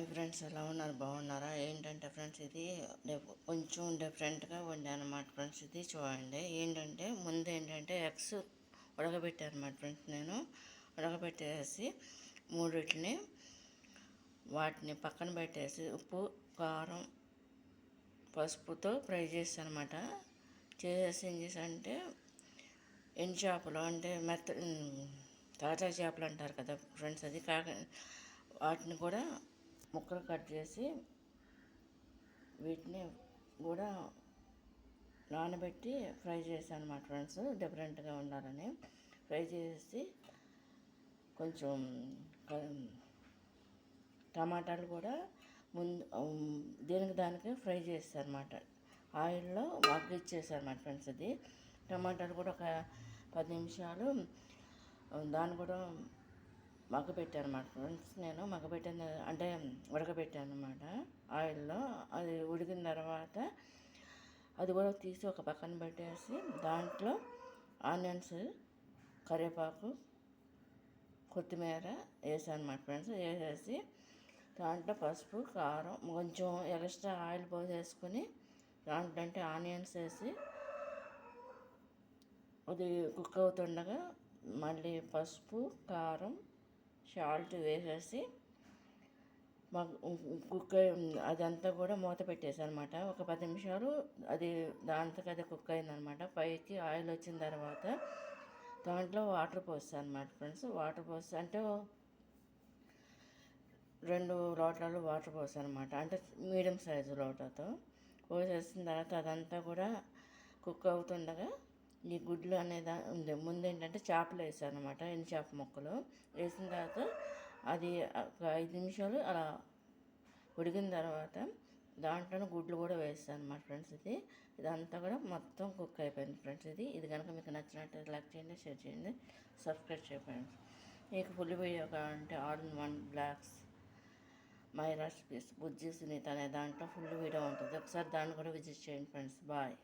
Hi friends, ఎలా ఉన్నారు? బాగున్నారా? ఏంటంటే ఫ్రెండ్స్, ఇది కొంచెం డిఫరెంట్గా వండాను అన్నమాట ఫ్రెండ్స్. ఇది చూడండి. ఏంటంటే ముందు ఏంటంటే ఎగ్స్ ఉడకబెట్టాను అన్నమాట ఫ్రెండ్స్. నేను ఉడకబెట్టేసి మూడిటిని వాటిని పక్కన పెట్టేసి ఉప్పు, కారం, పసుపుతో ఫ్రై చేస్తాను అనమాట. చేసేసి ఏం చేశానంటే ఎండు చేపలు అంటే తాజా చేపలు అంటారు కదా ఫ్రెండ్స్, అది వాటిని కూడా ముక్కలు కట్ చేసి వీటిని కూడా నానబెట్టి ఫ్రై చేశాను అన్నమాట ఫ్రెండ్స్. డిఫరెంట్గా ఉండాలని ఫ్రై చేసి కొంచెం టమాటాలు కూడా ముందు దానికి ఫ్రై చేస్తాను అన్నమాట. ఆయిల్లో మగ్గిచ్చేసాను అన్నమాట ఫ్రెండ్స్. ఇది టమాటాలు కూడా ఒక 10 నిమిషాలు దాన్ని కూడా మగ్గపెట్టాను అన్నమాట ఫ్రెండ్స్. నేను మగ్గపెట్టాను అంటే ఉడకబెట్టాను అన్నమాట ఆయిల్లో. అది ఉడికిన తర్వాత అది కూడా తీసి ఒక పక్కన పెట్టేసి దాంట్లో ఆనియన్స్, కరివేపాకు, కొత్తిమీర వేసాను అన్నమాట ఫ్రెండ్స్. వేసేసి దాంట్లో పసుపు, కారం, కొంచెం ఎక్స్ట్రా ఆయిల్ పోసేసుకొని దాంట్లో అంటే ఆనియన్స్ వేసి అది కుక్ అవుతుండగా మళ్ళీ పసుపు, కారం, సాల్ట్ వేసేసి కుక్ అదంతా కూడా మూత పెట్టేసాను అనమాట. ఒక 10 నిమిషాలు అది దాంతో అది కుక్ అయిందనమాట. పైకి ఆయిల్ వచ్చిన తర్వాత దాంట్లో వాటర్ పోస్తాను అనమాట ఫ్రెండ్స్. వాటర్ పోస్తే అంటే 2 లోటాలు వాటర్ పోసాను అనమాట. అంటే మీడియం సైజు లోటాతో పోసేసిన తర్వాత అదంతా కూడా కుక్ అవుతుండగా ఈ గుడ్లు అనేది ఉంది. ముందు ఏంటంటే చేపలు వేసాను అనమాట. ఎండు చేప ముక్కలు వేసిన తర్వాత అది ఒక 5 నిమిషాలు అలా ఉడికిన తర్వాత దాంట్లోనే గుడ్లు కూడా వేస్తాను అన్నమాట ఫ్రెండ్స్. ఇదంతా కూడా మొత్తం కుక్ అయిపోయింది ఫ్రెండ్స్. ఇది కనుక మీకు నచ్చినట్టు లైక్ చేయండి, షేర్ చేయండి, సబ్స్క్రైబ్ చేయండి. మీకు ఫుల్ వీడియో కావాలంటే all in one blogs my recipes Bujji Sunitha అనే దాంట్లో ఫుల్ వీడియో ఉంటుంది. ఒకసారి దాన్ని కూడా విజిట్ చేయండి ఫ్రెండ్స్. బాయ్.